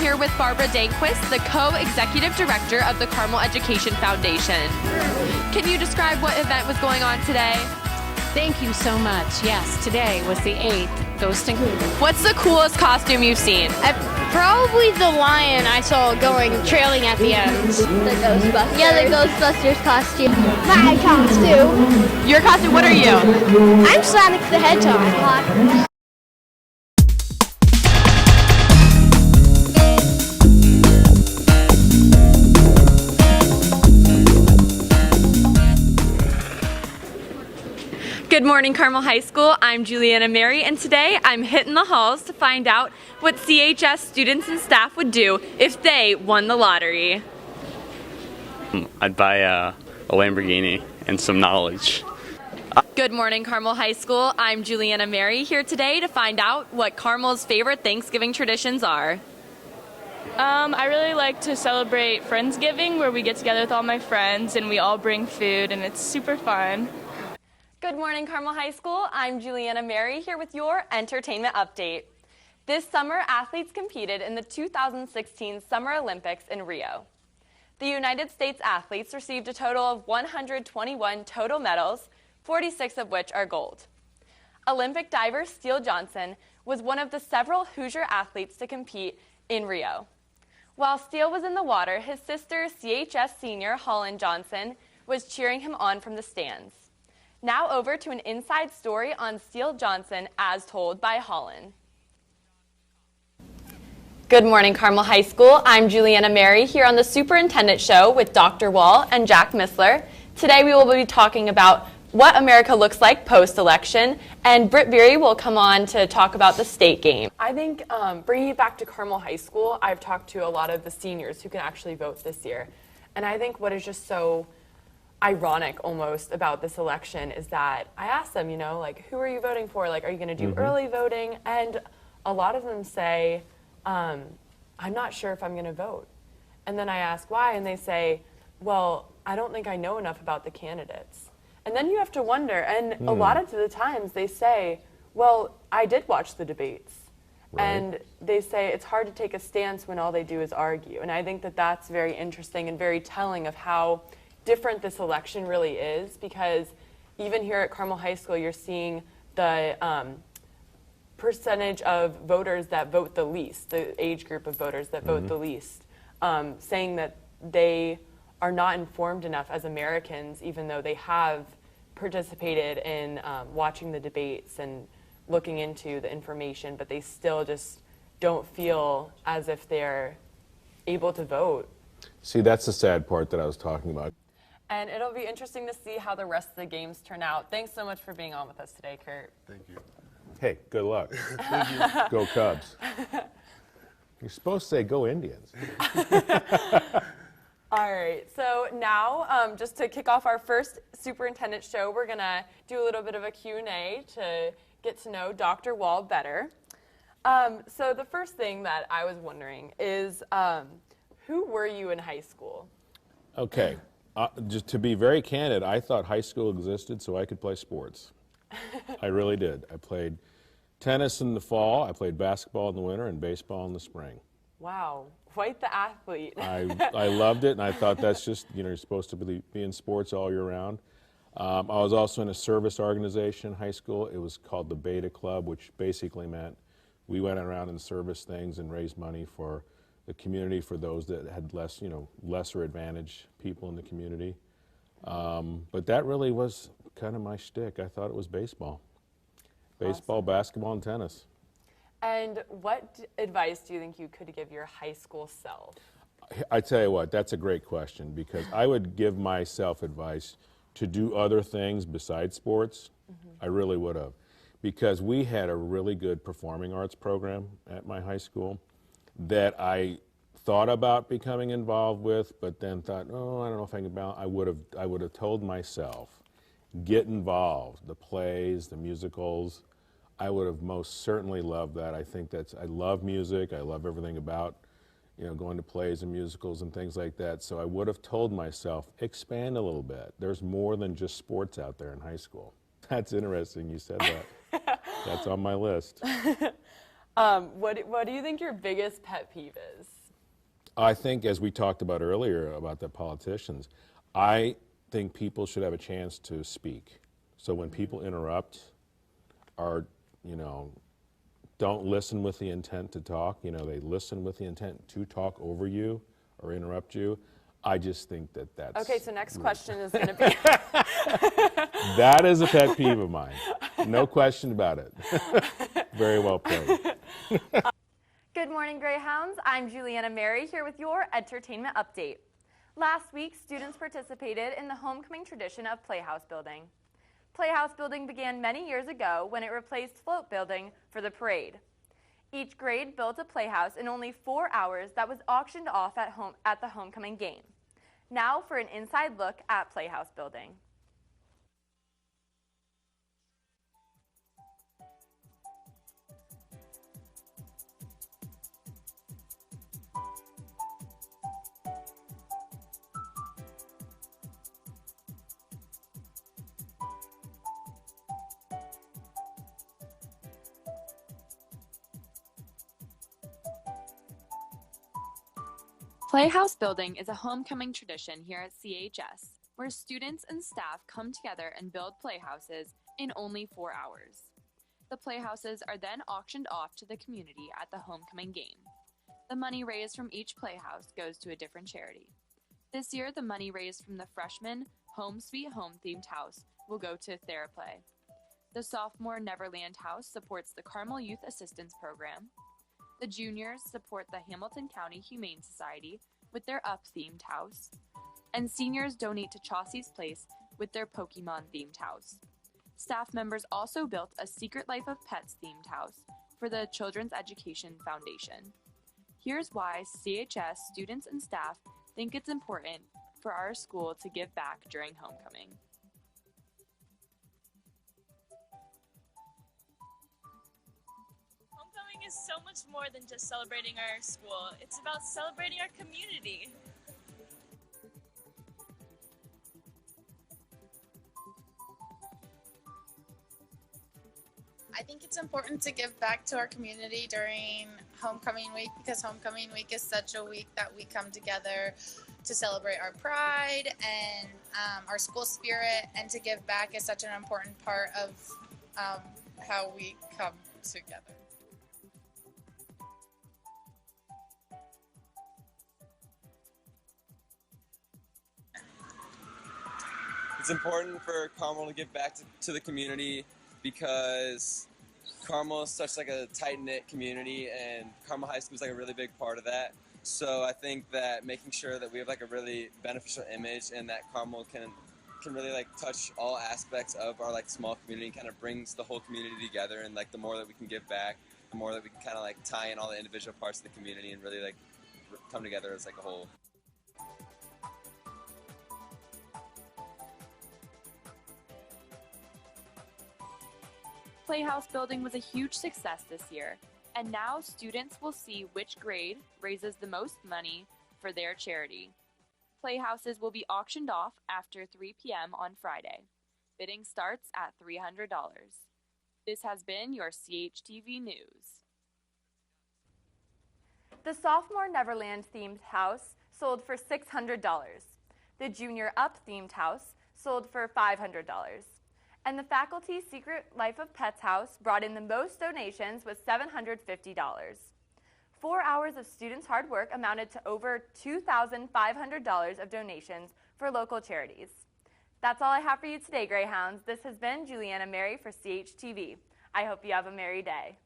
here with Barbara Dankquist, the co-executive director of the Carmel Education Foundation. Can you describe what event was going on today? Thank you so much. Yes, today was the 8th Ghost and What's the coolest costume you've seen? Probably the lion I saw trailing at the end. The Ghostbusters. Yeah, the Ghostbusters costume. My costume. Your costume, what are you? I'm Sonic the Hedgehog. Good morning, Carmel High School. I'm Julianna Mary, and today I'm hitting the halls to find out what CHS students and staff would do if they won the lottery. I'd buy a Lamborghini and some knowledge. Good morning, Carmel High School. I'm Julianna Mary, here today to find out what Carmel's favorite Thanksgiving traditions are. I really like to celebrate Friendsgiving, where we get together with all my friends and we all bring food, and it's super fun. Good morning, Carmel High School. I'm Julianna Mary, here with your entertainment update. This summer, athletes competed in the 2016 Summer Olympics in Rio. The United States athletes received a total of 121 total medals, 46 of which are gold. Olympic diver Steele Johnson was one of the several Hoosier athletes to compete in Rio. While Steele was in the water, his sister, CHS senior Holland Johnson, was cheering him on from the stands. Now over to an inside story on Steele Johnson as told by Holland. Good morning, Carmel High School. I'm Julianna Mary here on the Superintendent Show with Dr. Wall and Jack Missler. Today we will be talking about what America looks like post-election, and Britt Beery will come on to talk about the state game. I think bringing it back to Carmel High School, I've talked to a lot of the seniors who can actually vote this year. And I think what is just so ironic almost about this election is that I asked them, you know, like, who are you voting for? Like, are you going to do early voting? And a lot of them say, I'm not sure if I'm going to vote. And then I ask why, and they say, well, I don't think I know enough about the candidates. And then you have to wonder, and a lot of the times they say, well, I did watch the debates. Right. And they say it's hard to take a stance when all they do is argue. And I think that that's very interesting and very telling of how different this election really is, because even here at Carmel High School, you're seeing the percentage of voters that vote the least, the age group of voters that vote the least, saying that they are not informed enough as Americans, even though they have participated in watching the debates and looking into the information, but they still just don't feel as if they're able to vote. See, that's the sad part that I was talking about. And it'll be interesting to see how the rest of the games turn out. Thanks so much for being on with us today, Kurt. Thank you. Hey, good luck. Thank you. Go Cubs. You're supposed to say go Indians. All right, so now just to kick off our first superintendent show, we're going to do a little bit of a Q&A to get to know Dr. Wall better. So the first thing that I was wondering is, who were you in high school? Okay. Just to be very candid, I thought high school existed so I could play sports. I really did. I played tennis in the fall, I played basketball in the winter, and baseball in the spring. Wow, quite the athlete. I loved it, and I thought that's just, you know, you're supposed to be in sports all year round. I was also in a service organization in high school. It was called the Beta Club, which basically meant we went around and serviced things and raised money for the community, for those that had less, you know, lesser advantaged people in the community. But that really was kind of my shtick. I thought it was baseball. Baseball, awesome. Basketball, and tennis. And what advice do you think you could give your high school self? I tell you what, that's a great question, because I would give myself advice to do other things besides sports. I really would have, because we had a really good performing arts program at my high school that I thought about becoming involved with, but then thought, oh, I don't know if I can balance. I would have told myself, get involved. The plays, the musicals, I would have most certainly loved that. I think I love music. I love everything about, you know, going to plays and musicals and things like that. So I would have told myself, expand a little bit. There's more than just sports out there in high school. That's interesting you said that. That's on my list. What do you think your biggest pet peeve is? I think, as we talked about earlier about the politicians, I think people should have a chance to speak. So when people interrupt or, don't listen with the intent to talk, they listen with the intent to talk over you or interrupt you, I just think that's... Okay, so next question is going to be... That is a pet peeve of mine. No question about it. Very well played. Good morning, Greyhounds. I'm Julianna Mary here with your entertainment update. Last week, students participated in the homecoming tradition of playhouse building. Playhouse building began many years ago when it replaced float building for the parade. Each grade built a playhouse in only 4 hours that was auctioned off at the homecoming game. Now for an inside look at playhouse building. Playhouse building is a homecoming tradition here at CHS, where students and staff come together and build playhouses in only 4 hours. The playhouses are then auctioned off to the community at the homecoming game. The money raised from each playhouse goes to a different charity. This year, the money raised from the freshman Home Sweet Home themed house will go to TheraPlay. The sophomore Neverland house supports the Carmel Youth Assistance Program. The juniors support the Hamilton County Humane Society with their Up-themed house. And seniors donate to Chaucey's Place with their Pokemon-themed house. Staff members also built a Secret Life of Pets themed house for the Children's Education Foundation. Here's why CHS students and staff think it's important for our school to give back during homecoming. Homecoming is so much more than just celebrating our school. It's about celebrating our community. I think it's important to give back to our community during homecoming week because homecoming week is such a week that we come together to celebrate our pride and our school spirit, and to give back is such an important part of how we come together. It's important for Carmel to give back to the community because Carmel is such like a tight-knit community, and Carmel High School is like a really big part of that. So I think that making sure that we have like a really beneficial image and that Carmel can really like touch all aspects of our like small community, kind of brings the whole community together, and like the more that we can give back, the more that we can kind of like tie in all the individual parts of the community and really like come together as like a whole. Playhouse building was a huge success this year, and now students will see which grade raises the most money for their charity. Playhouses will be auctioned off after 3 p.m. on Friday. Bidding starts at $300. This has been your CHTV News. The sophomore Neverland themed house sold for $600. The junior Up themed house sold for $500. And the faculty Secret Life of Pets house brought in the most donations with $750. 4 hours of students' hard work amounted to over $2,500 of donations for local charities. That's all I have for you today, Greyhounds. This has been Julianna Mary for CHTV. I hope you have a merry day.